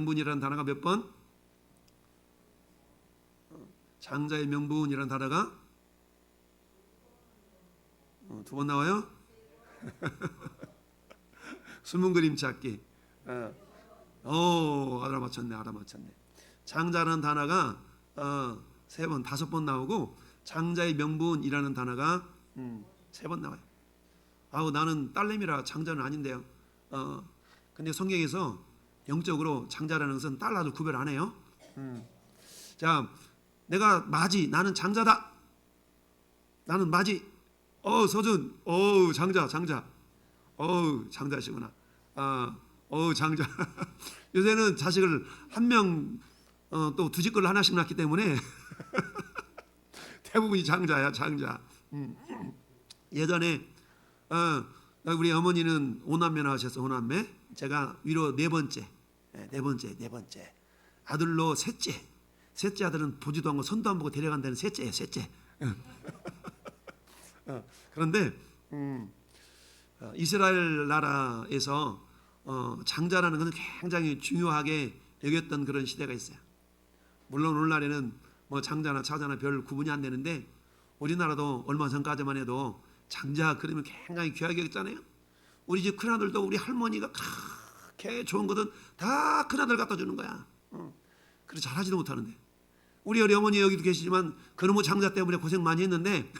명분이라는 단어가 몇 번? 장자의 명분이라는 단어가 두 번 나와요? 숨은 그림 찾기. 알아맞혔네. 장자라는 단어가 세 번, 다섯 번 나오고 장자의 명분이라는 단어가 세 번 나와요. 나는 딸내미라 장자는 아닌데요. 근데 성경에서 영적으로 장자라는 것은 딸 아들 구별 안 해요. 자, 내가 마지, 나는 장자다. 나는 마지. 서준, 장자. 장자시구나. 장자. 요새는 자식을 한 명, 또 두 집걸 하나씩 낳기 때문에 대부분이 장자야, 장자. 예전에 우리 어머니는 5남매 낳으셨어, 5남매. 제가 위로 네 번째. 아들로 셋째 아들은 보지도 않고 손도 안 보고 데려간다는 셋째예요, 셋째. 그런데 이스라엘 나라에서 장자라는 것은 굉장히 중요하게 여겼던 그런 시대가 있어요. 물론 오늘날에는 뭐 장자나 차자나 별 구분이 안 되는데 우리나라도 얼마 전까지만 해도 장자 그러면 굉장히 귀하게 여겼잖아요. 우리 집 큰아들도 우리 할머니가 그렇게 좋은 거든 다 큰아들 갖다 주는 거야. 그래 잘하지도 못하는데 우리 어머니 여기도 계시지만 그놈의 장자 때문에 고생 많이 했는데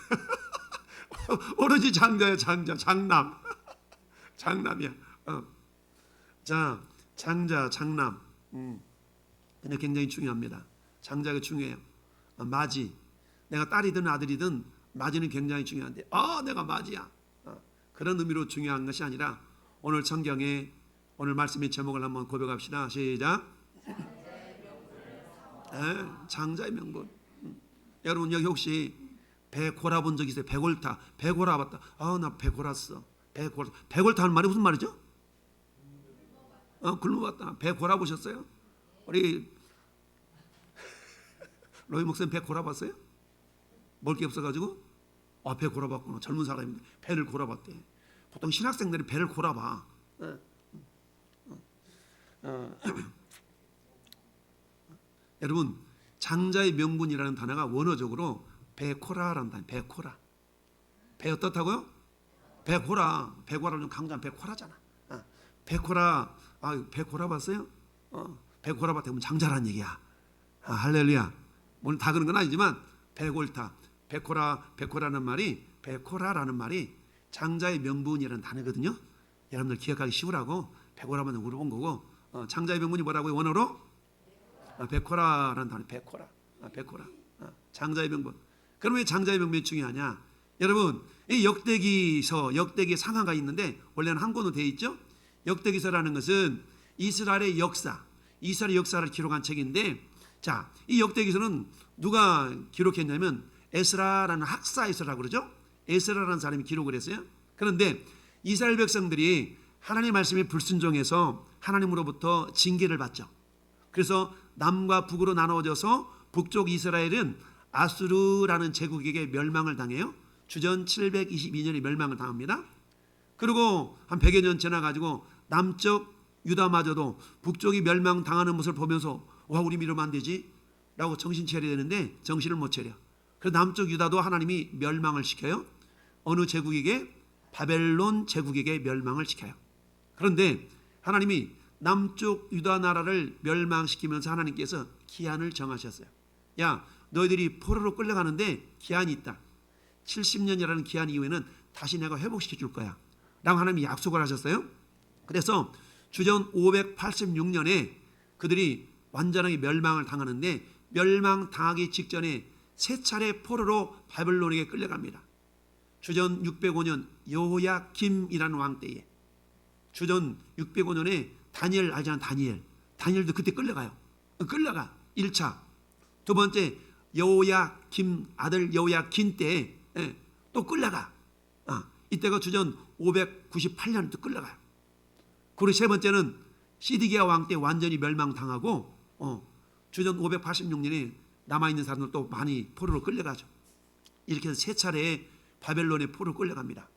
오로지 장자야, 장남. 장남이야. 자, 장남. 근데 굉장히 중요합니다. 장자가 중요해요. 마지. 내가 딸이든 아들이든 마지는 굉장히 중요한데 내가 마지야. 그런 의미로 중요한 것이 아니라 오늘 성경에 오늘 말씀의 제목을 한번 고백합시다. 시작. 장자의 명분. 여러분 여기 혹시 배 골아본 적 있어요? 배골타. 배 골아봤다. 나 배 골았어. 배골타 하는 말이 무슨 말이죠? 굶어봤다. 배 골아보셨어요? 우리 로이 목사님 배 골아봤어요? 먹을 게 없어가지고 배 골아봤구나. 젊은 사람인데 배를 골아봤대. 보통 신학생들이 배를 골아봐. 여러분 장자의 명분이라는 단어가 원어적으로 베코라라는 단어. 베코라. 배 어떻다고요? 베코라. 베코라는 강자는 베코라잖아. 베코라. 베코라 봤어요? 베코라 봤다면 장자란 얘기야. 할렐루야. 오늘 다 그런 건 아니지만 베골타. 베코라는 말이 베코라라는 말이 장자의 명분이라는 단어거든요. 여러분들 기억하기 쉬우라고 베코라만 물어본 거고 장자의 명분이 뭐라고요? 원어로? 베코라라는 단어. 베코라. 장자의 명분. 그럼 왜 장자의 명분이 중요하냐? 여러분 이 역대기 상하가 있는데 원래는 한권으로 되어 있죠. 역대기서라는 것은 이스라엘의 역사를 기록한 책인데 자, 이 역대기서는 누가 기록했냐면 에스라라는 학사에서라고 그러죠. 에스라라는 사람이 기록을 했어요. 그런데 이스라엘 백성들이 하나님의 말씀에 불순종해서 하나님으로부터 징계를 받죠. 그래서 남과 북으로 나누어져서 북쪽 이스라엘은 아수르라는 제국에게 멸망을 당해요. 주전 722년에 멸망을 당합니다. 그리고 한 100여 년 지나가지고 남쪽 유다마저도 북쪽이 멸망당하는 모습을 보면서 우리 믿으면 안 되지 라고 정신 차려야 되는데 정신을 못 차려. 그래서 남쪽 유다도 하나님이 멸망을 시켜요. 어느 제국에게? 바벨론 제국에게 멸망을 시켜요. 그런데 하나님이 남쪽 유다 나라를 멸망시키면서 하나님께서 기한을 정하셨어요. 야, 너희들이 포로로 끌려가는데 기한이 있다. 70년이라는 기한 이후에는 다시 내가 회복시켜 줄 거야 라고 하나님이 약속을 하셨어요. 그래서 주전 586년에 그들이 완전하게 멸망을 당하는데 멸망당하기 직전에 세 차례 포로로 바벨론에게 끌려갑니다. 주전 605년 여호야김이라는 왕 때에 주전 605년에 다니엘 알잖아. 다니엘도 그때 끌려가 1차. 두 번째 여호야김 아들 여호야긴 때에 또 끌려가. 이때가 주전 598년 또 끌려가요. 그리고 세 번째는 시드기야 왕 때 완전히 멸망당하고 주전 586년에 남아있는 사람들 또 많이 포로로 끌려가죠. 이렇게 해서 세 차례에 바벨론에 포로로 끌려갑니다.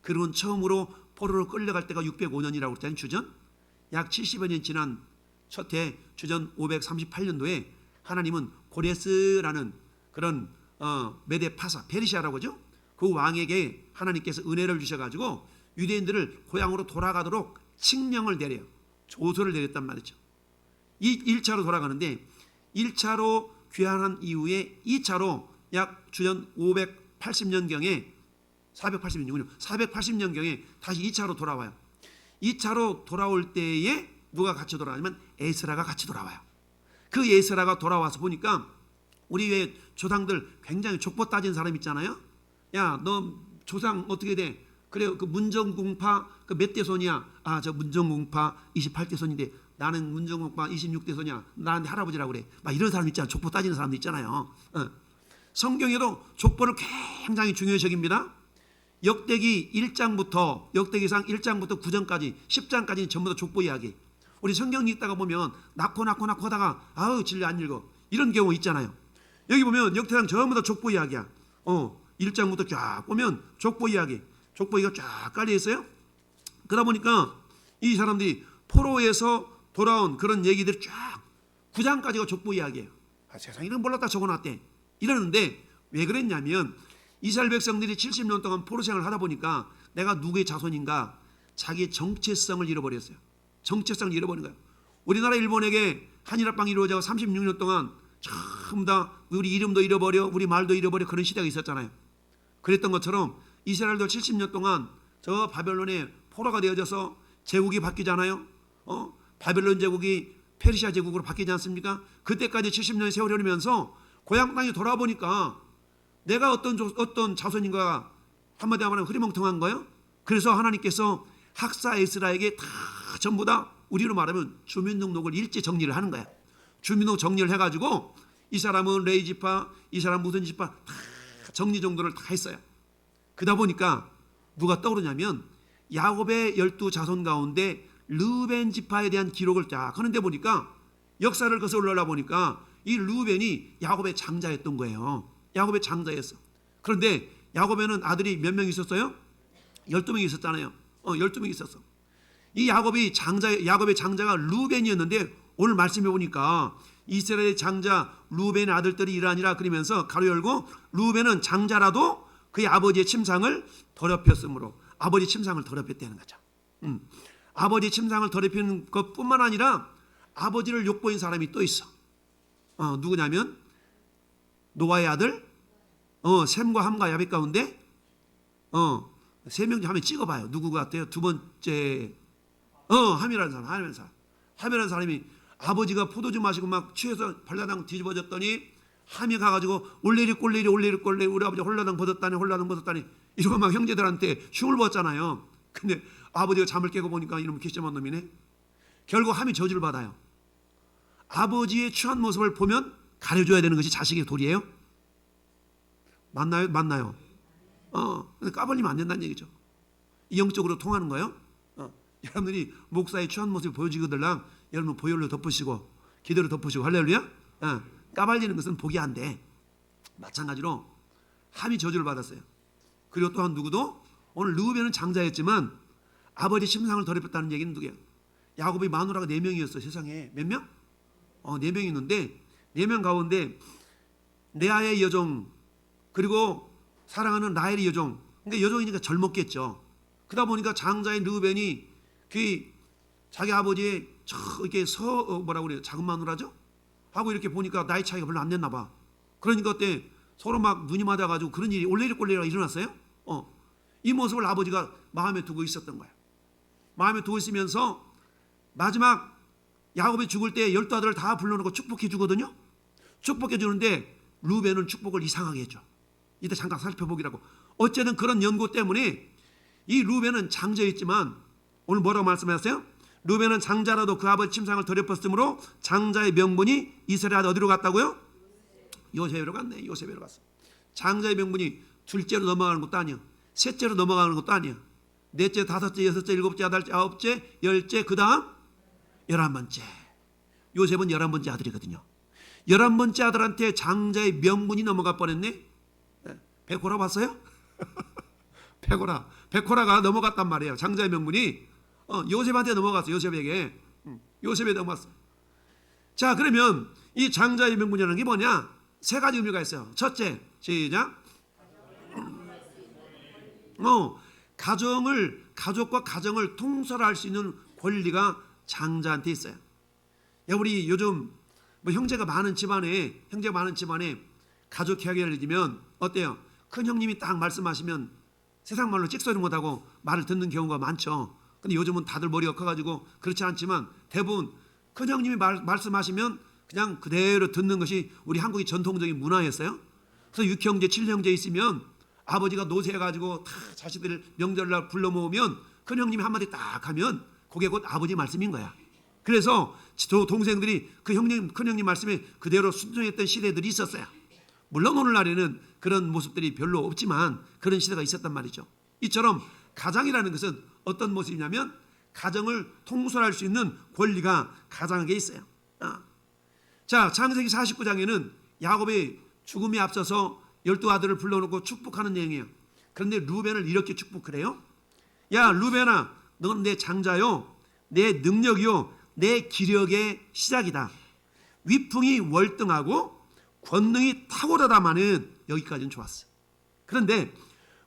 그리고 처음으로 포로로 끌려갈 때가 605년이라고 그랬잖아요. 주전 약 70여 년 지난 첫해 주전 538년도에 하나님은 고레스라는 그런 메데 파사 페르시아라고 하죠. 그 왕에게 하나님께서 은혜를 주셔가지고 유대인들을 고향으로 돌아가도록 칙령을 내려요. 조서를 내렸단 말이죠. 이 1차로 돌아가는데 1차로 귀환한 이후에 2차로 약 주전 580년경에 480년경에 다시 2차로 돌아와요. 2차로 돌아올 때에 누가 같이 돌아오냐면 에스라가 같이 돌아와요. 그 에스라가 돌아와서 보니까 우리 왜 조상들 굉장히 족보 따진 사람 있잖아요. 야, 너 조상 어떻게 돼? 그래, 그 문정공파 그 몇 대 손이야? 아, 저 문정공파 28대 손인데 나는 문정공파 26대 손이야. 나한테 할아버지라고 그래. 막 이런 사람 있잖아. 족보 따지는 사람도 있잖아요. 성경에도 족보를 굉장히 중요시 여깁니다. 역대기 1장부터 역대기상 1장부터 9장까지 10장까지는 전부 다 족보 이야기. 우리 성경 읽다가 보면 낳고 하다가 아우 진리 안 읽어. 이런 경우 있잖아요. 여기 보면 역대상 전부 다 족보 이야기야. 1장부터 쫙 보면 족보 이야기가 쫙 깔려 있어요. 그러다 보니까 이 사람들이 포로에서 돌아온 그런 얘기들이 쫙 9장까지가 족보 이야기예요. 세상에 이런 몰랐다 적어놨대. 이러는데 왜 그랬냐면 이스라엘 백성들이 70년 동안 포로 생활을 하다 보니까 내가 누구의 자손인가 자기 정체성을 잃어버렸어요. 정체성을 잃어버린 거예요. 우리나라 일본에게 한일합방이 이루어져 36년 동안 전부 다 우리 이름도 잃어버려 우리 말도 잃어버려 그런 시대가 있었잖아요. 그랬던 것처럼 이스라엘도 70년 동안 저 바벨론에 포로가 되어져서 제국이 바뀌잖아요. 바벨론 제국이 페르시아 제국으로 바뀌지 않습니까? 그때까지 70년의 세월이 흐르면서 고향 땅에 돌아보니까 내가 어떤 자손인가 한마디 하면 흐리멍텅한 거예요. 그래서 하나님께서 학사 에스라에게 다 전부 다 우리로 말하면 주민등록을 일제 정리를 하는 거야. 주민등록 정리를 해가지고 이 사람은 레위 지파, 이 사람 무슨 지파 다 정리 정도를 다 했어요. 그러다 보니까 누가 떠오르냐면 야곱의 12자손 가운데 르벤 지파에 대한 기록을 쫙 하는데 보니까 역사를 거슬러 보니까 이 르벤이 야곱의 장자였던 거예요. 야곱의 장자였어. 그런데 야곱에는 아들이 몇 명 있었어요? 12명이 있었잖아요. 12명이 있었어. 이 야곱의 장자가 르벤이었는데 오늘 말씀해 보니까 이스라엘의 장자 르벤의 아들들이 이러하니라 그러면서 가로 열고 르벤은 장자라도 그의 아버지의 침상을 더럽혔으므로 아버지 침상을 더럽혔다는 거죠. 아버지 침상을 더럽히는 것뿐만 아니라 아버지를 욕보인 사람이 또 있어. 누구냐면 노아의 아들 셈과 함과 야벳 가운데 세 명 중 하면 찍어봐요. 누구 같아요? 두 번째 함이라는 사람. 함이라는 사람이 아버지가 포도주 마시고 막 취해서 홀라당 뒤집어졌더니 함이 가가지고 올레리 꼴레리 우리 아버지 홀라당 벗었다니 이러고 막 형제들한테 흉을 벗잖아요. 근데 아버지가 잠을 깨고 보니까 이놈 기점한 놈이네. 결국 함이 저주를 받아요. 아버지의 취한 모습을 보면 가려줘야 되는 것이 자식의 도리예요. 맞나요? 근데 까발리면 안 된다는 얘기죠. 이 영적으로 통하는 거예요. 여러분들이 목사의 취한 모습이 보여지거들랑 여러분 보혈로 덮으시고 기도로 덮으시고 할렐루야. 까발리는 것은 복이 안 돼. 마찬가지로 함이 저주를 받았어요. 그리고 또한 누구도 오늘 르우벤은 장자였지만 아버지 침상을 더럽혔다는 얘기는 누구예요? 야곱의 마누라가 4명이었어. 세상에 몇 명? 4명이 있는데 4명 가운데 레아의 여종 그리고 사랑하는 라헬의 여종. 그러니까 여종이니까 젊었겠죠. 그러다 보니까 장자의 르우벤이 그 자기 아버지의 이렇게 뭐라고 그래요? 작은 마누라죠? 하고 이렇게 보니까 나이 차이가 별로 안 됐나 봐. 그러니까 그때 서로 막 눈이 맞아가지고 그런 일이 올레리꼴레리가 일어났어요. 이 모습을 아버지가 마음에 두고 있었던 거야. 마음에 두고 있으면서 마지막 야곱이 죽을 때 12아들을 다 불러놓고 축복해 주거든요. 축복해 주는데 르우벤은 축복을 이상하게 해줘. 이때 잠깐 살펴보기라고. 어쨌든 그런 연고 때문에 이 르우벤은 장자였지만 오늘 뭐라고 말씀하셨어요? 르우벤은 장자라도 그 아버지 침상을 더럽혔으므로 장자의 명분이 이스라엘 어디로 갔다고요? 요셉으로 갔네. 요셉으로 갔어. 장자의 명분이 둘째로 넘어가는 것도 아니야. 셋째로 넘어가는 것도 아니야. 넷째, 다섯째, 여섯째, 일곱째, 여덟째, 아홉째, 열째, 그 다음 11번째. 요셉은 11번째 아들이거든요. 11번째 아들한테 장자의 명분이 넘어가 뻔했네. 베코라 봤어요? 베코라가 넘어갔단 말이에요. 장자의 명분이 요셉한테 넘어갔어. 요셉에게 넘어갔어. 자, 그러면 이 장자의 명분이라는 게 뭐냐? 세 가지 의미가 있어요. 첫째, 시작. 가족과 가정을 통솔할 수 있는 권리가 장자한테 있어요. 야, 우리 요즘 뭐 형제가 많은 집안에 가족 이야기를 해주면 어때요? 큰 형님이 딱 말씀하시면 세상 말로 찍소리 못하고 말을 듣는 경우가 많죠. 근데 요즘은 다들 머리가 커가지고 그렇지 않지만 대부분 큰 형님이 말씀하시면 그냥 그대로 듣는 것이 우리 한국의 전통적인 문화였어요. 그래서 6형제, 7형제 있으면 아버지가 노쇠해가지고 다 자식들 명절날 불러 모으면 큰 형님이 한마디 딱 하면 그게 곧 아버지 말씀인 거야. 그래서 동생들이 그 큰 형님 말씀에 그대로 순종했던 시대들이 있었어요. 물론 오늘날에는 그런 모습들이 별로 없지만 그런 시대가 있었단 말이죠. 이처럼 가장이라는 것은 어떤 모습이냐면 가정을 통솔할 수 있는 권리가 가장에게 있어요. 자, 창세기 49장에는 야곱의 죽음에 앞서서 12아들을 불러놓고 축복하는 내용이에요. 그런데 루벤을 이렇게 축복을 해요. 야, 루벤아, 너는 내 장자요, 내 능력이요, 내 기력의 시작이다. 위풍이 월등하고 권능이 탁월하다마는 여기까지는 좋았어. 그런데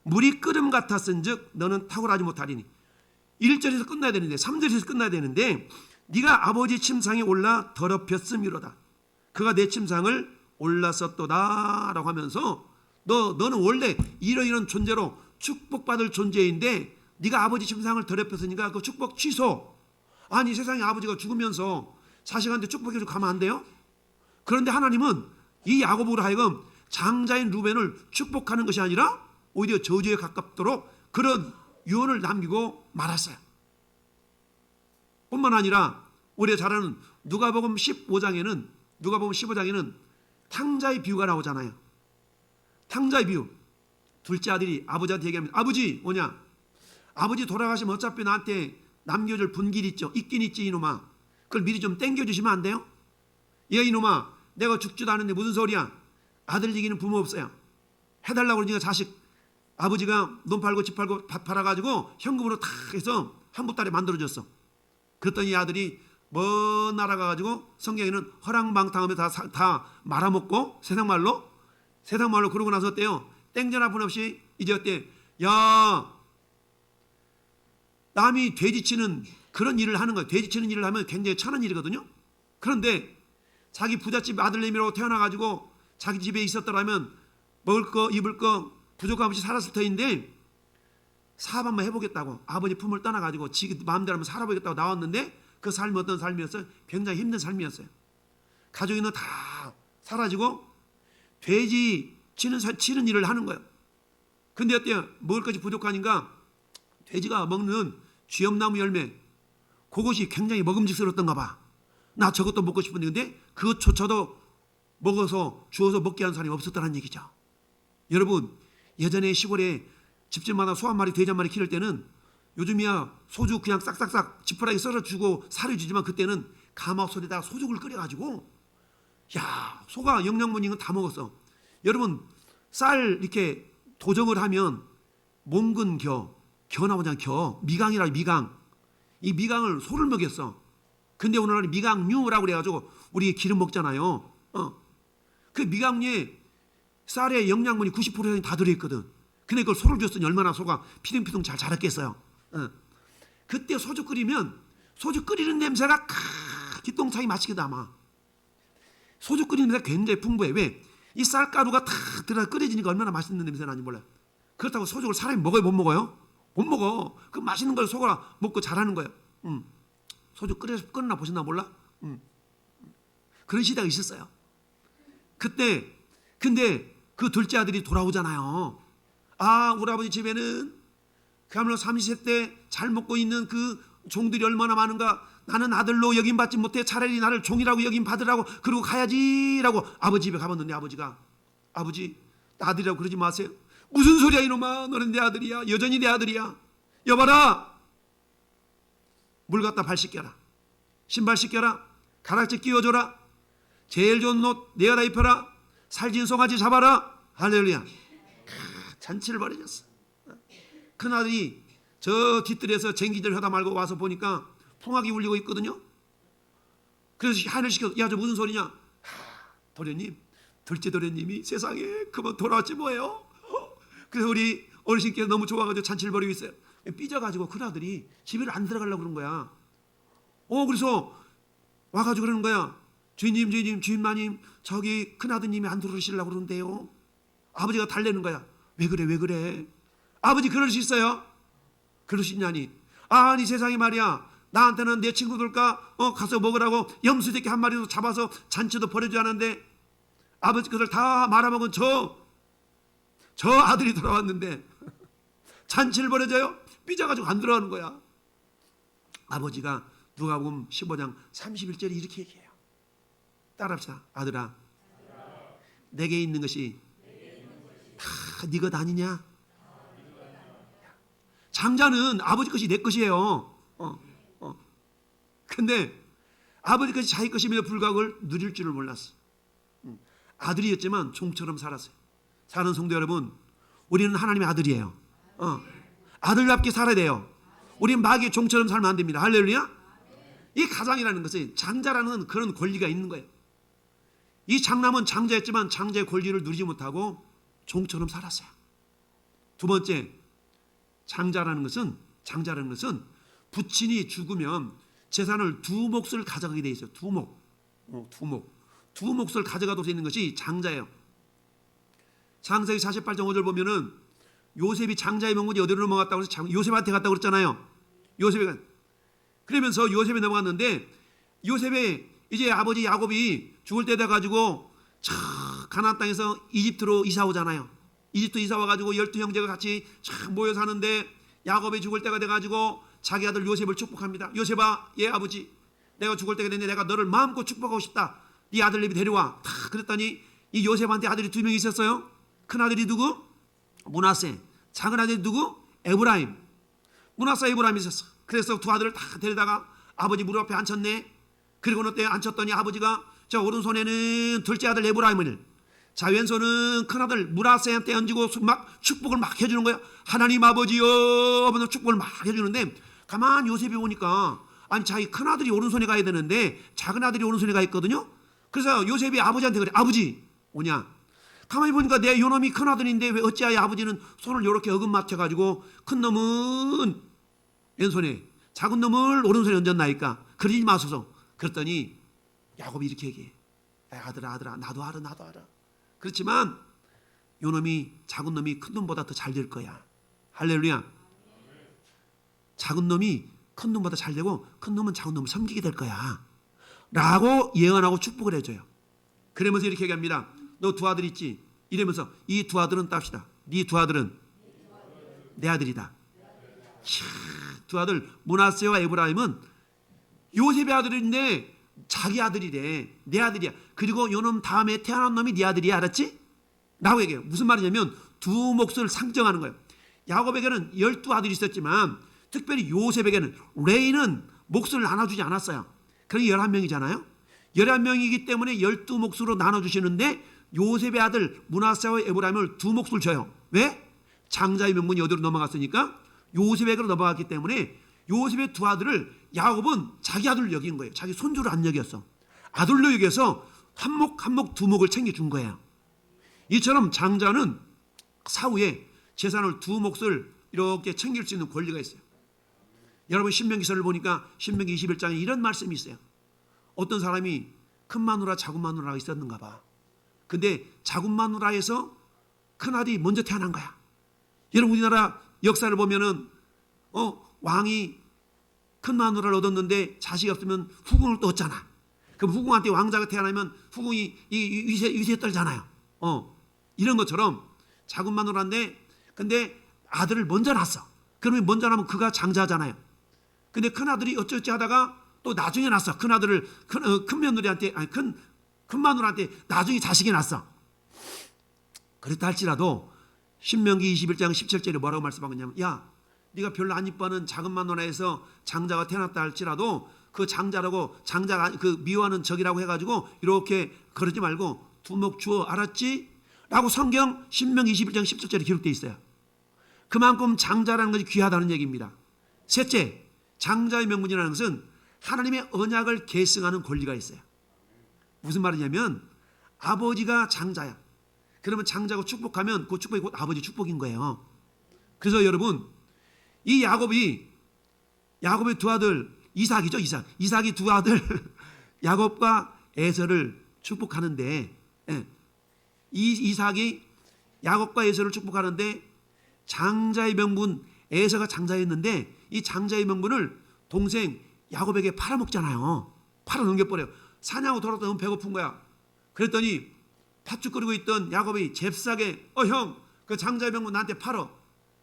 물이 끓음 같았은즉 너는 탁월하지 못하리니. 1절에서 끝나야 되는데 3절에서 끝나야 되는데 네가 아버지 침상에 올라 더럽혔음이로다. 그가 내 침상을 올랐었도다 라고 하면서 너는 원래 이런 존재로 축복받을 존재인데 네가 아버지 침상을 더럽혔으니까 그 축복 취소. 아니, 세상에 아버지가 죽으면서 자식한테 축복해주고 가면 안 돼요? 그런데 하나님은 이 야곱으로 하여금 장자인 루벤을 축복하는 것이 아니라 오히려 저주에 가깝도록 그런 유언을 남기고 말았어요. 뿐만 아니라 우리가 잘 아는 누가복음 15장에는 탕자의 비유가 나오잖아요. 탕자의 비유. 둘째 아들이 아버지한테 얘기합니다. 아버지 뭐냐? 아버지 돌아가시면 어차피 나한테 남겨줄 분길 있죠. 있긴 있지 이놈아. 그걸 미리 좀 땡겨주시면 안 돼요? 야 이놈아, 내가 죽지도 않은데 무슨 소리야? 아들 얘기는 부모 없어요. 해달라고 그러니까 자식 아버지가 논 팔고 집 팔고 밭 팔아가지고 현금으로 다 해서 한 보따리 만들어줬어. 그랬더니 이 아들이 먼 나라 가가지고 성경에는 허랑방탕하며 다 말아먹고 세상말로 그러고 나서 어때요? 땡전 한 푼 없이 이제 어때? 야, 남이 돼지치는 그런 일을 하는 거예요. 돼지치는 일을 하면 굉장히 천한 일이거든요. 그런데 자기 부잣집 아들내미라고 태어나가지고 자기 집에 있었더라면 먹을 거 입을 거 부족함 없이 살았을 터인데 사업 한번 해보겠다고 아버지 품을 떠나가지고 지 마음대로 한번 살아보겠다고 나왔는데 그 삶이 어떤 삶이었어요? 굉장히 힘든 삶이었어요. 가족이는 다 사라지고 돼지 치는 일을 하는 거예요. 근데 어때요? 먹을 것이 부족하니까 돼지가 먹는 쥐엄나무 열매 그것이 굉장히 먹음직스러웠던가 봐. 나 저것도 먹고 싶은데 근데 그것조차도 먹어서 주워서 먹게 하는 사람이 없었다는 얘기죠. 여러분, 예전에 시골에 집집마다 소 한 마리 돼지 한 마리 기를 때는 요즘이야 소주 그냥 싹싹싹 지푸라기 썰어주고 살을 주지만 그때는 가마솥에다가 소죽을 끓여가지고 야 소가 영양분 있는 거 다 먹었어. 여러분 쌀 이렇게 도정을 하면 몽근 겨 나오잖아. 미강이라 미강. 이 미강을 소를 먹였어. 근데 오늘날 미강류라고 그래가지고 우리 기름 먹잖아요. 그 미강류에 쌀의 영양분이 90% 이상이 다 들어있거든. 근데 그걸 소를 줬으니 얼마나 소가 피둥피둥 잘 자랐겠어요. 그때 소주 끓이면 소주 끓이는 냄새가 기똥차게 맛있게 남아. 소주 끓이는 냄새가 굉장히 풍부해. 왜? 이 쌀가루가 다 들어가 끓여지니까 얼마나 맛있는 냄새 나는지 몰라요. 그렇다고 소주를 사람이 먹어요? 못 먹어요? 못 먹어. 그 맛있는 걸 소가 먹고 잘하는 거예요. 소주 끓나 보셨나 몰라? 그런 시대가 있었어요. 그때 근데 그 둘째 아들이 돌아오잖아요. 아, 우리 아버지 집에는 그야말로 30세 때 잘 먹고 있는 그 종들이 얼마나 많은가. 나는 아들로 여김받지 못해 차라리 나를 종이라고 여김받으라고 그러고 가야지라고 아버지 집에 가봤는데 아버지가 아버지 아들이라고 그러지 마세요. 무슨 소리야 이놈아. 너는 내 아들이야. 여전히 내 아들이야. 여봐라. 물 갖다 발 씻겨라. 신발 씻겨라. 가락지 끼워줘라. 제일 좋은 옷 내어다 입혀라. 살진 송아지 잡아라. 할렐루야. 잔치를 벌여줬어. 큰아들이 저 뒷뜰에서 쟁기질 하다 말고 와서 보니까 풍악이 울리고 있거든요. 그래서 하인을 시켜서 야, 저 무슨 소리냐? 도련님, 둘째 도련님이 세상에 그만 돌아왔지 뭐예요? 그래서 우리 어르신께서 너무 좋아가지고 잔치를 벌이고 있어요. 삐져가지고 큰아들이 집에 안 들어가려고 그런 거야. 그래서 와가지고 그러는 거야. 주인님, 주인마님, 저기 큰아드님이 안 들어오시려고 그러는데요. 아버지가 달래는 거야. 왜 그래? 아버지 그럴 수 있어요? 그럴 수 있냐니. 아니 세상에 말이야, 나한테는 내 친구들과 가서 먹으라고 염소새끼 한 마리도 잡아서 잔치도 벌여주지 않았는데 아버지 것을 다 말아먹은 저 아들이 돌아왔는데 잔치를 벌여줘요? 삐져가지고 안 들어가는 거야. 아버지가 누가복음 15장 31절에 이렇게 얘기해요. 따라합시다. 아들아, 내게 있는 것이 다 네 것 아니냐? 장자는 아버지 것이 내 것이에요. 근데 아버지 것이 자기 것임에도 불구하고 그걸 누릴 줄을 몰랐어. 아들이었지만 종처럼 살았어요. 사는 성도 여러분, 우리는 하나님의 아들이에요. 아들답게 살아야 돼요. 우리는 마귀의 종처럼 살면 안 됩니다. 할렐루야. 이 가장이라는 것은 장자라는 그런 권리가 있는 거예요. 이 장남은 장자였지만 장자의 권리를 누리지 못하고 종처럼 살았어요. 두 번째, 장자라는 것은 부친이 죽으면 재산을 두 몫을 가져가게 돼 있어요. 두 몫을 가져가도록 있는 것이 장자예요. 창세기 48장 5절 보면은 요셉이 장자의 명분이 어디로 넘어갔다고 해서 요셉한테 갔다고 그랬잖아요. 요셉이 그러면서 요셉이 넘어갔는데 요셉의 이제 아버지 야곱이 죽을 때 돼가지고 가나안 땅에서 이집트로 이사 오잖아요. 이집트 이사 와가지고 12형제가 같이 모여 사는데 야곱이 죽을 때가 돼가지고 자기 아들 요셉을 축복합니다. 요셉아, 예 아버지, 내가 죽을 때가 됐는데 내가 너를 마음껏 축복하고 싶다. 네 아들내미 데려와. 그랬더니 이 요셉한테 아들이 두 명 있었어요. 큰 아들이 누구? 므낫세. 작은 아들이 누구? 에브라임. 므낫세, 에브라임이 있었어. 그래서 두 아들을 다 데려다가 아버지 무릎 앞에 앉혔네. 그리고 어때 앉혔더니 아버지가 저 오른손에는 둘째 아들 에브라임을, 자 왼손은 큰아들 므낫세한테 얹고 막 축복을 막 해주는 거야. 하나님 아버지여 하면서 축복을 막 해주는데 가만 요셉이 보니까 아니 자기 큰아들이 오른손에 가야 되는데 작은 아들이 오른손에 가 있거든요. 그래서 요셉이 아버지한테 그래. 아버지 오냐, 가만히 보니까 내 요놈이 큰아들인데 왜 어찌하여 아버지는 손을 이렇게 어긋맞춰가지고 큰 놈은 왼손에 작은 놈을 오른손에 얹었나이까. 그러지 마소서. 그랬더니 야곱이 이렇게 얘기해. 아들아 나도 알아. 그렇지만 요놈이 작은 놈이 큰 놈보다 더 잘 될 거야. 할렐루야. 작은 놈이 큰 놈보다 잘 되고 큰 놈은 작은 놈을 섬기게 될 거야 라고 예언하고 축복을 해줘요. 그러면서 이렇게 얘기합니다. 너 두 아들 있지? 이러면서 이 두 아들은 땁시다. 네 두 아들은 내 아들이다. 두 아들 므낫세와 에브라임은 요셉의 아들인데 자기 아들이래. 내 아들이야. 그리고 요놈 다음에 태어난 놈이 네 아들이야. 알았지? 라고 얘기해요. 무슨 말이냐면 두 몫을 상정하는 거예요. 야곱에게는 12아들이 있었지만 특별히 요셉에게는 레이는 몫을 나눠주지 않았어요. 그러니 11명이잖아요. 11명이기 때문에 12몫으로 나눠주시는데 요셉의 아들 므낫세와 에브라임을 두 몫을 줘요. 왜? 장자의 명분이 어디로 넘어갔으니까 요셉에게로 넘어갔기 때문에 요셉의 두 아들을 야곱은 자기 아들로 여긴 거예요. 자기 손주를 안 여겼어. 아들로 여겨서 한 몫 두 몫을 챙겨준 거예요. 이처럼 장자는 사후에 재산을 두 몫을 이렇게 챙길 수 있는 권리가 있어요. 여러분 신명기서를 보니까 신명기 21장에 이런 말씀이 있어요. 어떤 사람이 큰 마누라 작은 마누라가 있었는가 봐. 근데 작은 마누라에서 큰 아들이 먼저 태어난 거야. 여러분 우리나라 역사를 보면은 왕이 큰 마누라를 얻었는데 자식이 없으면 후궁을 또 얻잖아. 그럼 후궁한테 왕자가 태어나면 후궁이 위세 떨잖아요. 이런 것처럼 작은 마누라인데 근데 아들을 먼저 낳았어. 그러면 먼저 낳으면 그가 장자잖아요. 근데 큰 아들이 어쩌지 하다가 또 나중에 낳았어. 큰 아들을 큰 며느리한테 큰 마누라한테 나중에 자식이 낳았어. 그렇다 할지라도 신명기 21장 17절에 뭐라고 말씀하겠냐면 야 네가 별로 안 이뻐하는 작은 마누라에서 장자가 태어났다 할지라도 그 장자라고 장자가 그 미워하는 적이라고 해가지고 이렇게 그러지 말고 두 몫 주어. 알았지? 라고 성경 신명기 21장 17절에 기록되어 있어요. 그만큼 장자라는 것이 귀하다는 얘기입니다. 셋째, 장자의 명분이라는 것은 하나님의 언약을 계승하는 권리가 있어요. 무슨 말이냐면 아버지가 장자야. 그러면 장자고 축복하면 그 축복이 곧 아버지 축복인 거예요. 그래서 여러분, 이 야곱의 두 아들 이삭이죠. 이삭이 두 아들 야곱과 에서를 축복하는데, 이 이삭이 야곱과 에서를 축복하는데 장자의 명분, 에서가 장자였는데 이 장자의 명분을 동생 야곱에게 팔아먹잖아요. 팔아넘겨버려요. 사냥하고 돌아왔더니 배고픈 거야. 그랬더니 팥죽 끓이고 있던 야곱이 잽싸게 형, 그 장자의 명분 나한테 팔어.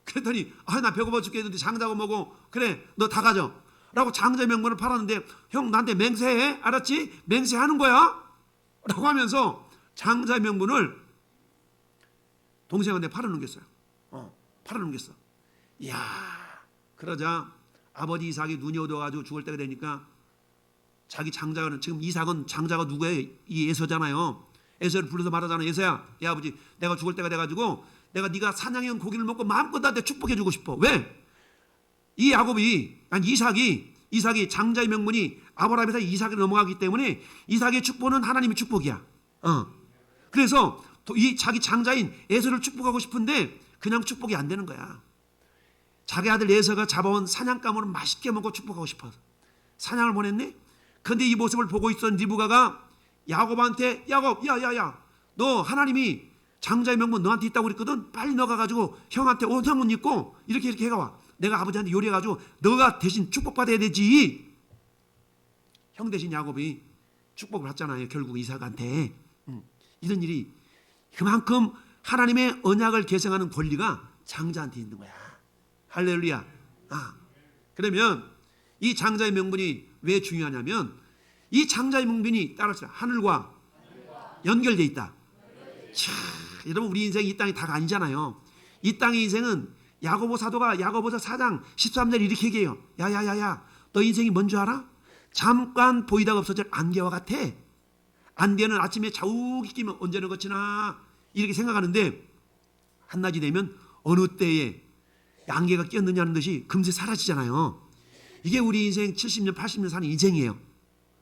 그랬더니 나 배고파 죽겠는데 장자고 뭐고, 그래 너 다 가져 라고 장자의 명분을 팔았는데, 형 나한테 맹세해, 알았지? 맹세하는 거야 라고 하면서 장자의 명분을 동생한테 팔아넘겼어요. 팔아넘겼어. 이야, 그러자 아버지 이삭이 눈이 어두워가지고 죽을 때가 되니까 자기 장자가, 지금 이삭은 장자가 누구예요? 이 에서잖아요. 에서를 불러서 말하잖아요. 에서야, 야 아버지, 내가 죽을 때가 돼가지고 내가 네가 사냥해온 고기를 먹고 마음껏 나한테 축복해주고 싶어. 왜? 이 이삭이 장자의 명분이 아브라함에서 이삭으로 넘어가기 때문에 이삭의 축복은 하나님의 축복이야. 그래서 이 자기 장자인 에서를 축복하고 싶은데 그냥 축복이 안 되는 거야. 자기 아들 에서가 잡아온 사냥감으로 맛있게 먹고 축복하고 싶어서 사냥을 보냈네. 근데 이 모습을 보고 있던 리브가가 야곱한테, 야곱, 야야야, 너 하나님이 장자의 명분 너한테 있다고 그랬거든. 빨리 너가 가지고 형한테 옷 한 번 입고 이렇게 해가 와. 내가 아버지한테 요리해가지고 너가 대신 축복받아야 되지. 형 대신 야곱이 축복을 받잖아요. 결국 이삭한테. 이런 일이, 그만큼 하나님의 언약을 계승하는 권리가 장자한테 있는 거야. 할렐루야. 그러면 이 장자의 명분이 왜 중요하냐면 이 장자의 명분이 따라서 하늘과 연결되어 있다. 자, 여러분, 우리 인생이 이 땅이 다가 아니잖아요. 이 땅의 인생은 야고보 사도가 야고보서 4장 13절 이렇게 얘기해요. 야야야야, 너 인생이 뭔 줄 알아? 잠깐 보이다가 없어질 안개와 같아. 안개는 아침에 자욱이 끼면 언제는 거치나 이렇게 생각하는데 한낮이 되면 어느 때에 안개가 끼었느냐는 듯이 금세 사라지잖아요. 이게 우리 인생 70년 80년 사는 인생이에요.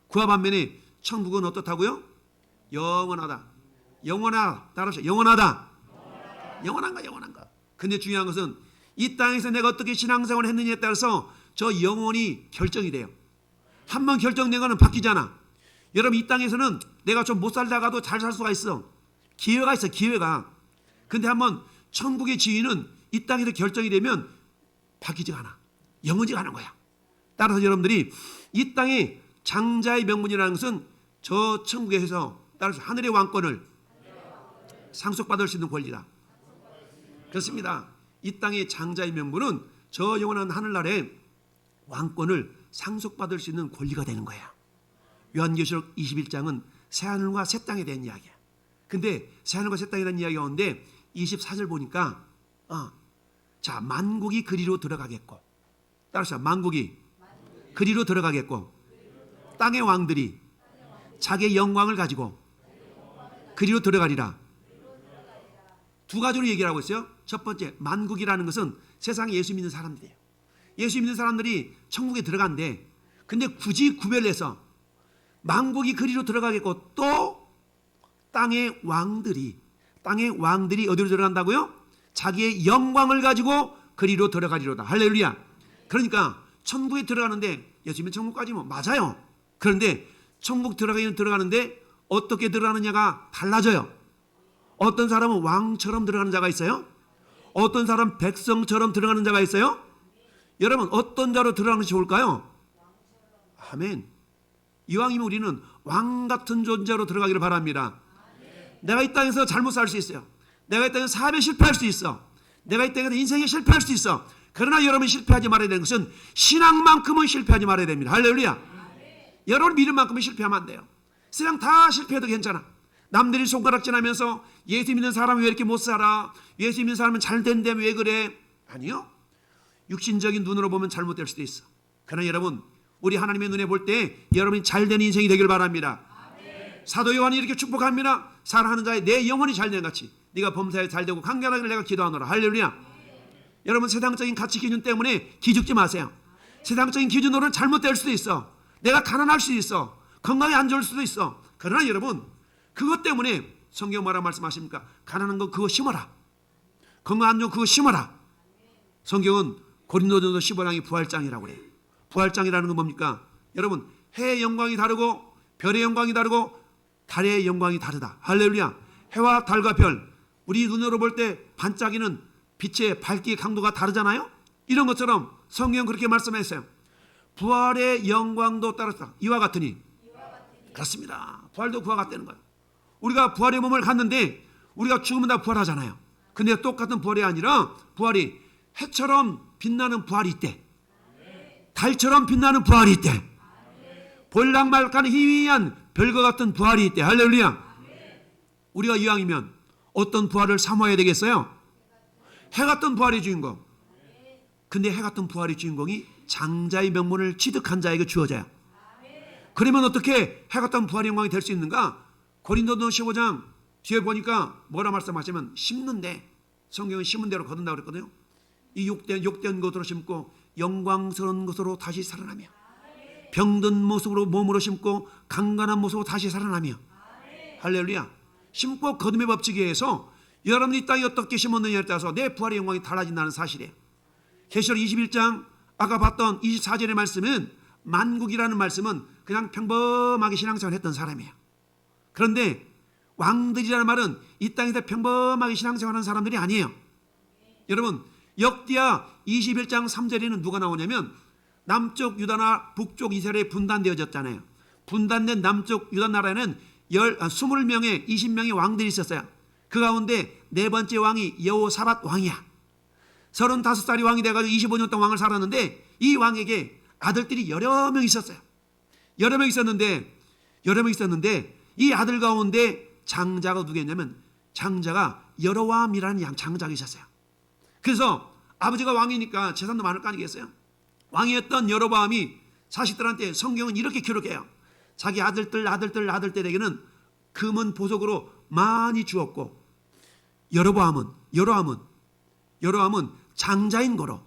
그와 반면에 천국은 어떻다고요? 영원하다. 따라서 영원하다. 영원한가. 근데 중요한 것은 이 땅에서 내가 어떻게 신앙생활을 했느냐에 따라서 저 영혼이 결정이 돼요. 한번 결정된 거는 바뀌잖아. 여러분, 이 땅에서는 내가 좀 못 살다가도 잘 살 수가 있어. 기회가 있어, 기회가. 근데 한번 천국의 지위는 이 땅에서 결정이 되면 바뀌지가 않아. 영원지가 않은 거야. 따라서 여러분들이 이 땅의 장자의 명분이라는 것은 저 천국에서 따라서 하늘의 왕권을 상속받을 수 있는 권리다. 그렇습니다. 이 땅의 장자의 명분은 저 영원한 하늘나라의 왕권을 상속받을 수 있는 권리가 되는 거야. 요한계시록 21장은 새하늘과 새 땅에 대한 이야기야. 근데 새하늘과 새 땅에 대한 이야기 가운데 24절 보니까 자, 만국이 그리로 들어가겠고, 따라서 만국이 그리로 들어가겠고, 땅의 왕들이 자기의 영광을 가지고 그리로 들어가리라. 두 가지로 얘기를 하고 있어요. 첫 번째, 만국이라는 것은 세상에 예수 믿는 사람들이에요. 예수 믿는 사람들이 천국에 들어간대. 근데 굳이 구별해서 만국이 그리로 들어가겠고, 또 땅의 왕들이 어디로 들어간다고요? 자기의 영광을 가지고 그리로 들어가리로다. 할렐루야. 그러니까 천국에 들어가는데, 예수 믿는 천국까지 뭐 맞아요. 그런데 천국 들어가는데 어떻게 들어가느냐가 달라져요. 어떤 사람은 왕처럼 들어가는 자가 있어요. 어떤 사람은 백성처럼 들어가는 자가 있어요. 여러분, 어떤 자로 들어가는 것이 좋을까요? 아멘. 이왕이면 우리는 왕 같은 존재로 들어가기를 바랍니다. 내가 이 땅에서 잘못 살 수 있어요. 내가 이 땅에서 사업에 실패할 수 있어. 내가 이 땅에서 인생에 실패할 수 있어. 그러나 여러분, 실패하지 말아야 되는 것은 신앙만큼은 실패하지 말아야 됩니다. 할렐루야. 여러분 믿음 만큼은 실패하면 안 돼요. 세상 다 실패해도 괜찮아. 남들이 손가락질하면서 예수 믿는 사람이 왜 이렇게 못 살아? 예수 믿는 사람은 잘 된다며 왜 그래? 아니요. 육신적인 눈으로 보면 잘못될 수도 있어. 그러나 여러분, 우리 하나님의 눈에 볼 때 여러분이 잘된 인생이 되길 바랍니다. 사도 요한이 이렇게 축복합니다. 사랑하는 자의 내 영혼이 잘된 같이 네가 범사에 잘되고 강건하기를 내가 기도하노라. 할렐루야. 여러분, 세상적인 가치 기준 때문에 기죽지 마세요. 세상적인 기준으로는 잘못될 수도 있어. 내가 가난할 수도 있어. 건강이 안 좋을 수도 있어. 그러나 여러분, 그것 때문에 성경 뭐라 말씀하십니까? 가난한 거 그거 심어라. 건강 안 좋은 그거 심어라. 성경은 고린도전서 15장이 부활장이라고 그래요. 부활장이라는 건 뭡니까? 여러분, 해의 영광이 다르고 별의 영광이 다르고 달의 영광이 다르다. 할렐루야. 해와 달과 별, 우리 눈으로 볼 때 반짝이는 빛의 밝기의 강도가 다르잖아요. 이런 것처럼 성경은 그렇게 말씀했어요. 부활의 영광도 따랐다. 이와 같으니. 그렇습니다. 부활도 그와 같다는 거예요. 우리가 부활의 몸을 갖는데 우리가 죽으면 다 부활하잖아요. 근데 똑같은 부활이 아니라 부활이 해처럼 빛나는 부활이 있대. 달처럼 빛나는 부활이 있대. 볼락말락한 희미한 별과 같은 부활이 있대. 할렐루야. 우리가 이왕이면 어떤 부활을 사모해야 되겠어요? 해 같은 부활의 주인공. 근데 해 같은 부활의 주인공이 장자의 명분을 취득한 자에게 주어져요. 그러면 어떻게 해 같은 부활의 영광이 될 수 있는가? 고린도전 15장 뒤에 보니까 뭐라 말씀하시면 심는데, 성경은 심은 대로 거둔다고 그랬거든요. 이 욕된 것으로 심고 영광스러운 것으로 다시 살아나며, 병든 모습으로 몸으로 심고 강건한 모습으로 다시 살아나며. 할렐루야. 심고 거둠의 법칙에 의해서 여러분이 이 땅에 어떻게 심었느냐에 따라서 내 부활의 영광이 달라진다는 사실이에요. 계시록 21장 아까 봤던 24절의 말씀은, 만국이라는 말씀은 그냥 평범하게 신앙생활을 했던 사람이에요. 그런데 왕들이라는 말은 이 땅에서 평범하게 신앙생활하는 사람들이 아니에요. 여러분, 역대하 21장 3절에는 누가 나오냐면 남쪽 유다나 북쪽 이스라엘이 분단되어졌잖아요. 분단된 남쪽 유다 나라에는 20명의 20명의 왕들이 있었어요. 그 가운데 네 번째 왕이 여호사밧 왕이야. 35살이 왕이 돼가지고 25년 동안 왕을 살았는데, 이 왕에게 아들들이 여러 명 있었어요. 여러 명 있었는데 이 아들 가운데 장자가 누구였냐면, 장자가 여로보암이라는 장자가 있었어요. 그래서 아버지가 왕이니까 재산도 많을 거 아니겠어요? 왕이었던 여로보암이 자식들한테, 성경은 이렇게 기록해요. 자기 아들들에게는 금은 보석으로 많이 주었고, 여로보암은 장자인 거로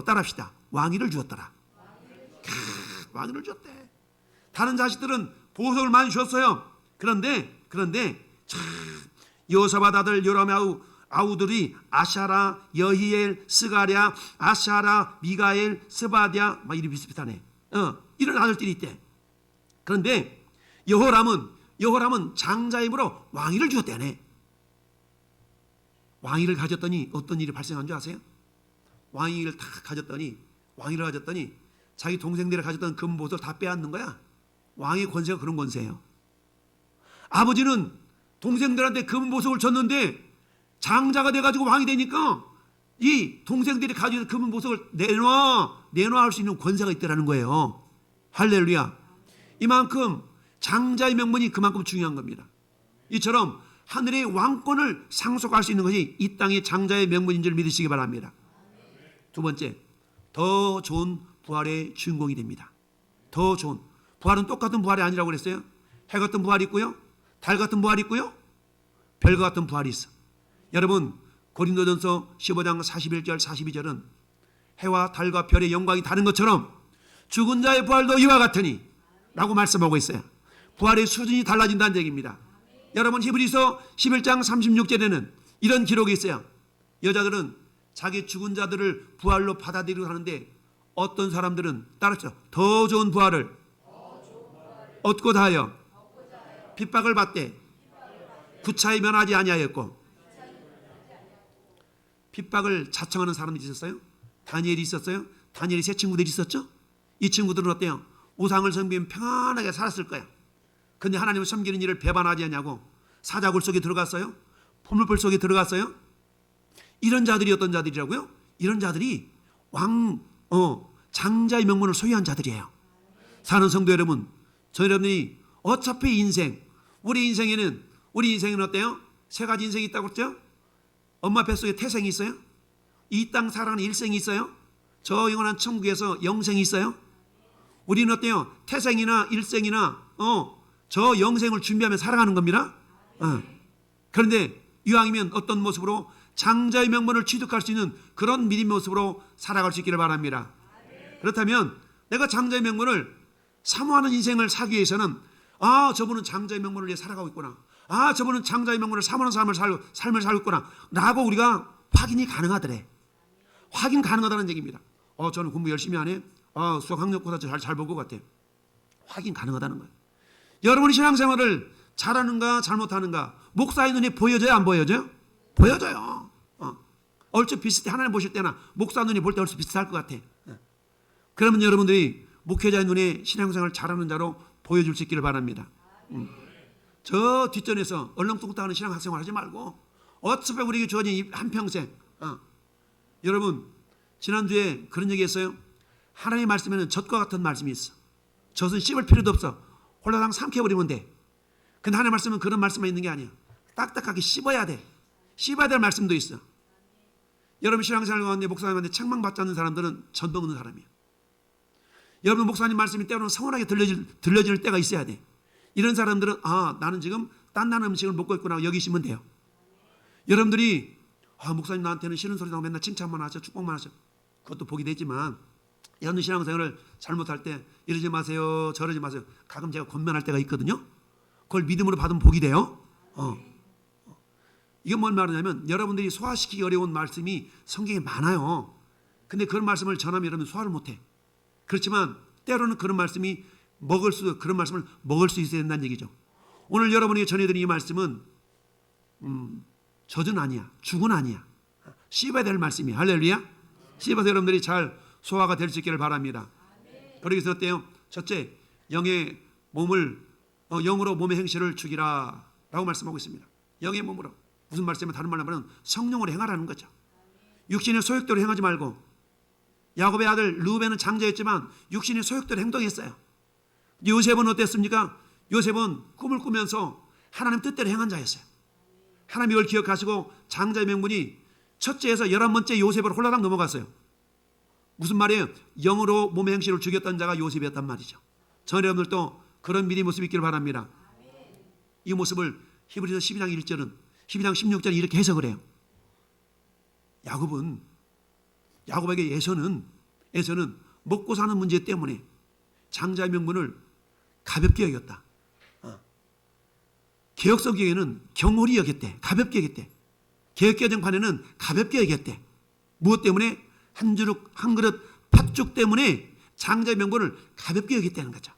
따라합시다. 왕위를 주었더라. 왕위를 줬대. 다른 자식들은 보석을 많이 줬어요. 그런데 여호사밧 아들 요람의 아우들이 아샤라, 여히엘, 스가랴, 아샤라, 미가엘, 스바디아, 막 이리 비슷비슷하네. 이런 아들들이 있대. 그런데 여호람은 장자임으로 왕위를 주었대네. 왕위를 가졌더니 어떤 일이 발생한 줄 아세요? 왕위를 가졌더니 자기 동생들이 가졌던 금보석을 다 빼앗는 거야. 왕의 권세가 그런 권세예요. 아버지는 동생들한테 금보석을 줬는데 장자가 돼가지고 왕이 되니까 이 동생들이 가지고 있는 금보석을 내놔 할 수 있는 권세가 있다는 거예요. 할렐루야. 이만큼 장자의 명분이 그만큼 중요한 겁니다. 이처럼 하늘의 왕권을 상속할 수 있는 것이 이 땅의 장자의 명분인 줄 믿으시기 바랍니다. 두 번째, 더 좋은 부활의 주인공이 됩니다. 더 좋은 부활은 똑같은 부활이 아니라고 그랬어요. 해 같은 부활이 있고요, 달 같은 부활이 있고요, 별과 같은 부활이 있어. 여러분, 고린도전서 15장 41절 42절은 해와 달과 별의 영광이 다른 것처럼 죽은 자의 부활도 이와 같으니 라고 말씀하고 있어요. 부활의 수준이 달라진다는 얘기입니다. 여러분, 히브리서 11장 36절에는 이런 기록이 있어요. 여자들은 자기 죽은 자들을 부활로 받아들이고 하는데, 어떤 사람들은 따랐죠. 더 좋은 부활을 얻고자 하여 핍박을 받되 구차히 면하지 아니하였고. 핍박을 자청하는 사람들이 있었어요. 다니엘이 있었어요. 다니엘이 세 친구들이 있었죠. 이 친구들은 어때요? 우상을 섬기면 평안하게 살았을 거예요. 근데 하나님을 섬기는 일을 배반하지 않냐고 사자굴 속에 들어갔어요. 포물불 속에 들어갔어요. 이런 자들이 어떤 자들이라고요? 이런 자들이 장자의 명분을 소유한 자들이에요. 사는 성도 여러분, 저 여러분이 어차피 우리 인생에는 어때요? 세 가지 인생이 있다고 그랬죠? 엄마 뱃속에 태생이 있어요. 이 땅 살아가는 일생이 있어요. 저 영원한 천국에서 영생이 있어요. 우리는 어때요? 태생이나 일생이나 저 영생을 준비하며 살아가는 겁니다. 그런데 이왕이면 어떤 모습으로 장자의 명분을 취득할 수 있는 그런 믿음의 모습으로 살아갈 수 있기를 바랍니다. 그렇다면 내가 장자의 명분을 사모하는 인생을 살기 위해서는 저분은 장자의 명분을 위해 살아가고 있구나. 저분은 장자의 명분을 사모하는 삶을 살고 있구나. 라고 우리가 확인이 가능하더래. 확인 가능하다는 얘기입니다. 저는 공부 열심히 하네. 수학 학력고사 잘 볼 것 같아. 확인 가능하다는 거예요. 여러분이 신앙생활을 잘하는가 잘못하는가 목사의 눈에 보여져요 안 보여져요? 보여져요. 얼추 비슷해. 하나님 보실 때나 목사 눈이 볼 때 얼추 비슷할 것 같아. 그러면 여러분들이 목회자의 눈에 신앙생활을 잘하는 자로 보여줄 수 있기를 바랍니다. 저 뒷전에서 얼렁뚱땅하는 신앙생활 하지 말고 어차피 우리에게 주어진 이 한평생 여러분 지난주에 그런 얘기 했어요. 하나님의 말씀에는 젖과 같은 말씀이 있어. 젖은 씹을 필요도 없어. 홀라당 삼켜버리면 돼. 근데 하나님의 말씀은 그런 말씀만 있는 게 아니야. 딱딱하게 씹어야 돼. 씹어야 될 말씀도 있어. 여러분 신앙생활 가운데 목사님한테 책망받지 않는 사람들은 젖 먹는 사람이야. 여러분 목사님 말씀이 때로는 서운하게 들려질 때가 있어야 돼. 이런 사람들은 나는 지금 딴딴한 음식을 먹고 있구나 여기시면 돼요. 여러분들이 목사님 나한테는 싫은 소리 나고 맨날 칭찬만 하셔 축복만 하셔. 그것도 복이 되지만 여러분 신앙생활을 잘못할 때 이러지 마세요 저러지 마세요. 가끔 제가 권면할 때가 있거든요. 그걸 믿음으로 받으면 복이 돼요. 이게 뭔 말이냐면 여러분들이 소화시키기 어려운 말씀이 성경에 많아요. 근데 그런 말씀을 전하면 여러분 소화를 못해. 그렇지만 때로는 그런 말씀을 먹을 수 있어야 된다는 얘기죠. 오늘 여러분에게 전해드린 이 말씀은 젖은 아니야. 죽은 아니야. 씹어야 될 말씀이야. 할렐루야. 씹어서 여러분들이 잘 소화가 될 수 있기를 바랍니다. 그러기 위해서 어때요? 첫째, 영의 몸을 영으로 몸의 행실을 죽이라 라고 말씀하고 있습니다. 영의 몸으로. 무슨 말씀이면 다른 말로 하면 성령으로 행하라는 거죠. 육신의 소욕대로 행하지 말고 야곱의 아들 르우벤은 장자였지만 육신의 소욕대로 행동했어요. 요셉은 어땠습니까? 요셉은 꿈을 꾸면서 하나님 뜻대로 행한 자였어요. 하나님 이걸 기억하시고 장자의 명분이 첫째에서 11번째 요셉으로 홀라당 넘어갔어요. 무슨 말이에요? 영으로 몸의 행실을 죽였던 자가 요셉이었단 말이죠. 저는 여러분들도 그런 믿음의 모습이 있기를 바랍니다. 이 모습을 히브리서 12장 1절은 12장 16절은 이렇게 해석을 해요. 야곱에게 에서는 먹고 사는 문제 때문에 장자의 명분을 가볍게 여겼다. 개혁성경에는 경홀히 여겼대. 가볍게 여겼대. 개혁개정판에는 가볍게 여겼대. 무엇 때문에? 한 그릇 팥죽 때문에 장자의 명분을 가볍게 여겼다는 거죠.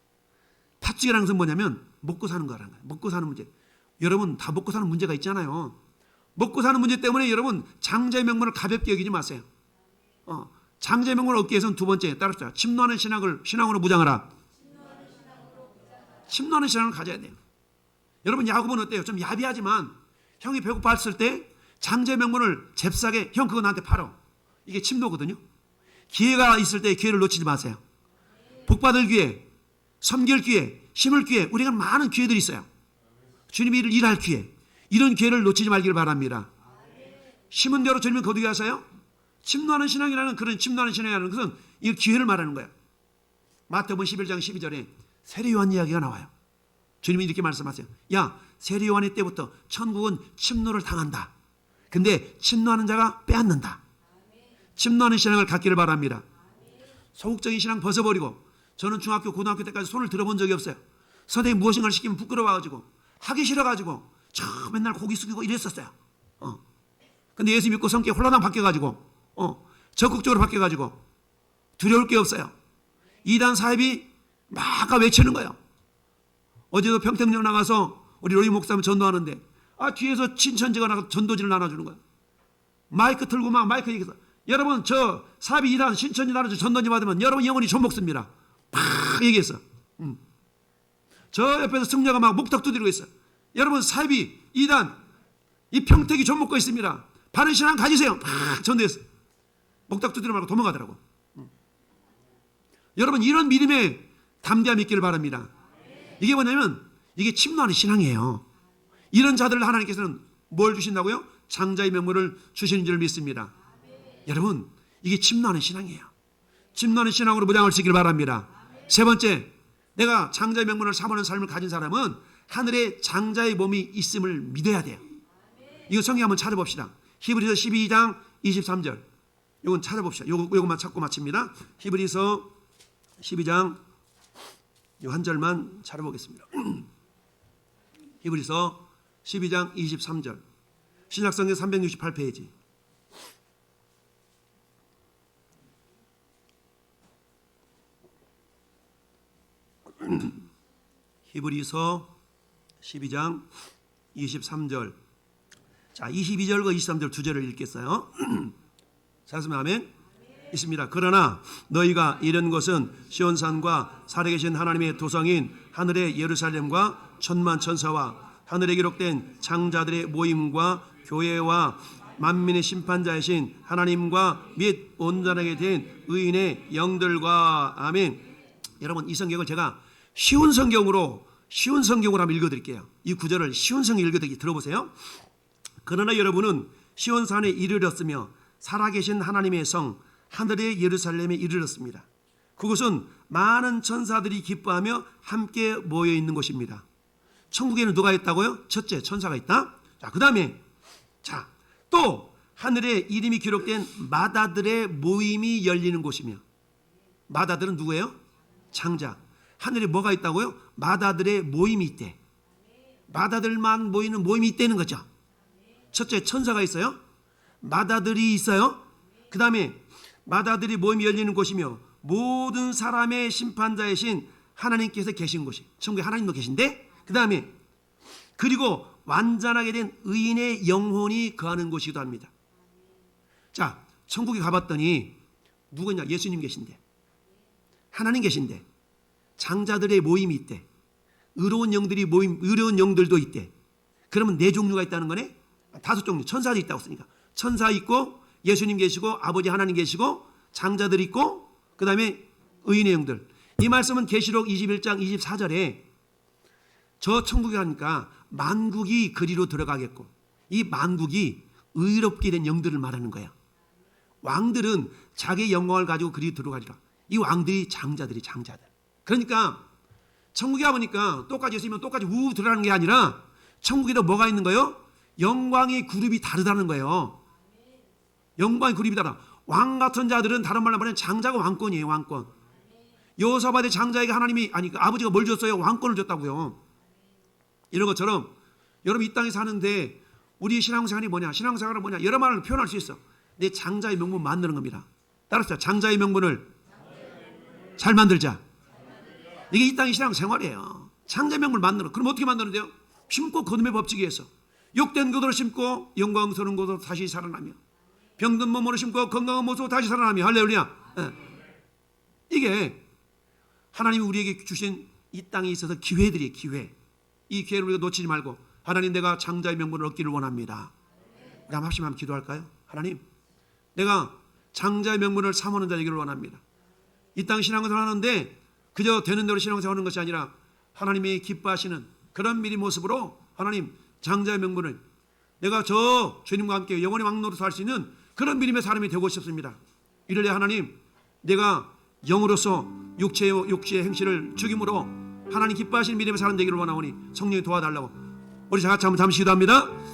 팥죽이라는 것은 뭐냐면 먹고 사는 거라는 거예요. 먹고 사는 문제. 여러분 다 먹고 사는 문제가 있잖아요. 먹고 사는 문제 때문에 여러분 장자의 명분을 가볍게 여기지 마세요. 장자의 명분을 얻기 위해서는 두 번째 따릅시다. 침노하는 신앙으로 무장하라. 침노하는 신앙을 가져야 돼요. 여러분 야곱은 어때요? 좀 야비하지만 형이 배고팠을 때 장자의 명분을 잽싸게 형 그거 나한테 팔어. 이게 침노거든요. 기회가 있을 때 기회를 놓치지 마세요. 복받을 기회, 섬길 기회, 심을 기회, 우리가 많은 기회들이 있어요. 주님의 일을 일할 기회, 이런 기회를 놓치지 말기를 바랍니다. 심은 대로 주님은 거두게 하세요. 침노하는 신앙이라는 그런 침노하는 신앙이라는 것은 이 기회를 말하는 거예요. 마태복음 11장 12절에 세례 요한 이야기가 나와요. 주님이 이렇게 말씀하세요. 야, 세례 요한의 때부터 천국은 침노를 당한다. 근데 침노하는 자가 빼앗는다. 침노하는 신앙을 갖기를 바랍니다. 소극적인 신앙 벗어버리고 저는 중학교 고등학교 때까지 손을 들어본 적이 없어요. 선생님이 무엇인가를 시키면 부끄러워가지고 하기 싫어가지고 맨날 고기 숙이고 이랬었어요. 근데 예수 믿고 성격이 홀라당 바뀌어가지고 적극적으로 바뀌어가지고 두려울 게 없어요. 이단 사입이 막 외치는 거예요. 어제도 평택역 나가서 우리 로이 목사님 전도하는데 뒤에서 친천지가 나가서 전도지를 나눠주는 거예요. 마이크 틀고 막 마이크 얘기해서 여러분 저 사입이 이단 신천지 나눠서 전도지 받으면 여러분 영혼이 좀 먹습니다. 팍 얘기했어. 저 옆에서 승려가 막 목탁 두드리고 있어요. 여러분 사입이 이단 이 평택이 좀 먹고 있습니다. 바른 신앙 가지세요. 팍 전도했어요. 목탁 두드리지 말고 도망가더라고. 여러분 이런 믿음에 담대함이 있기를 바랍니다. 이게 뭐냐면 이게 침노하는 신앙이에요. 이런 자들을 하나님께서는 뭘 주신다고요? 장자의 명분을 주시는 줄 믿습니다. 여러분 이게 침노하는 신앙이에요. 침노하는 신앙으로 무장할 수 있기를 바랍니다. 세 번째, 내가 장자의 명분을 사모하는 삶을 가진 사람은 하늘에 장자의 몸이 있음을 믿어야 돼요. 이거 성경 한번 찾아봅시다. 히브리서 12장 23절. 이건 찾아봅시다. 요것만 찾고 마칩니다. 히브리서 12장 이 한 절만 찾아보겠습니다. 히브리서 12장 23절, 신약성경 368페이지. 히브리서 12장 23절. 자, 22절과 23절 두 절을 읽겠어요. 찾으면 아멘. 있습니다. 그러나 너희가 이런 것은 시온산과 살아계신 하나님의 도성인 하늘의 예루살렘과 천만 천사와 하늘에 기록된 장자들의 모임과 교회와 만민의 심판자이신 하나님과 및 온전하게 된 의인의 영들과. 아멘. 여러분, 이 성경을 제가 쉬운 성경으로 한번 읽어드릴게요. 이 구절을 쉬운 성경 읽어드릴게요. 들어보세요. 그러나 여러분은 시온산에 이르렀으며 살아계신 하나님의 성 하늘의 예루살렘에 이르렀습니다. 그곳은 많은 천사들이 기뻐하며 함께 모여 있는 곳입니다. 천국에는 누가 있다고요? 첫째, 천사가 있다. 자, 그 다음에 또 하늘에 이름이 기록된 마다들의 모임이 열리는 곳이며, 마다들은 누구예요? 장자. 하늘에 뭐가 있다고요? 마다들의 모임이 있대. 마다들만 모이는 모임이 있다는 거죠. 첫째, 천사가 있어요. 마다들이 있어요. 그 다음에 마다들이 모임이 열리는 곳이며 모든 사람의 심판자이신 하나님께서 계신 곳이, 천국에 하나님도 계신데, 그 다음에 그리고 완전하게 된 의인의 영혼이 거하는 곳이기도 합니다. 자, 천국에 가봤더니 누구냐? 예수님 계신데, 하나님 계신데, 장자들의 모임이 있대. 의로운 영들이 의로운 영들도 있대. 그러면 네 종류가 있다는 거네. 5종류. 천사도 있다고 쓰니까 천사 있고, 예수님 계시고, 아버지 하나님 계시고, 장자들 있고, 그 다음에 의인의 영들. 이 말씀은 계시록 21장 24절에 저 천국에 가니까 만국이 그리로 들어가겠고, 이 만국이 의롭게 된 영들을 말하는 거예요. 왕들은 자기의 영광을 가지고 그리 들어가리라. 이 왕들이 장자들. 그러니까 천국에 가보니까 똑같이 있으면 똑같이 우 들어가는 게 아니라 천국에도 뭐가 있는 거예요? 영광의 그룹이 다르다는 거예요. 영광의 그룹이 다르다. 왕 같은 자들은 다른 말로 말하면 장자가 왕권이에요. 왕권. 여호사밧의 장자에게 하나님이, 아버지가 뭘 줬어요? 왕권을 줬다고요. 이런 것처럼 여러분 이 땅에 사는데 우리 신앙생활이 뭐냐? 신앙생활은 뭐냐? 여러 말을 표현할 수 있어. 내 장자의 명분 만드는 겁니다. 따라서 장자의 명분을 잘 만들자. 이게 이 땅의 신앙생활이에요. 장자의 명분을 만드는. 그럼 어떻게 만드는데요? 심고 거듭의 법칙에 의해서 욕된 것으로 심고 영광스러운 것으로 다시 살아나며, 병든 몸으로 심고 건강한 모습으로 다시 살아나며. 할렐루야. 이게 하나님이 우리에게 주신 이 땅에 있어서 기회들이에요. 기회. 이 기회를 우리가 놓치지 말고, 하나님, 내가 장자의 명분을 얻기를 원합니다. 우리 한번 기도할까요? 하나님, 내가 장자의 명분을 삼하는 자 되기를 원합니다. 이 땅 신앙생활 하는데 그저 되는 대로 신앙생활 하는 것이 아니라 하나님이 기뻐하시는 그런 미리 모습으로, 하나님, 장자의 명분을 내가 저 주님과 함께 영원히 왕노릇 할 수 있는 그런 믿음의 사람이 되고 싶습니다. 이럴래 하나님, 내가 영으로서 육체의 행실을 죽임으로 하나님 기뻐하시는 믿음의 사람 되기를 원하오니 성령이 도와달라고. 우리 다 같이 한번 잠시 기도합니다.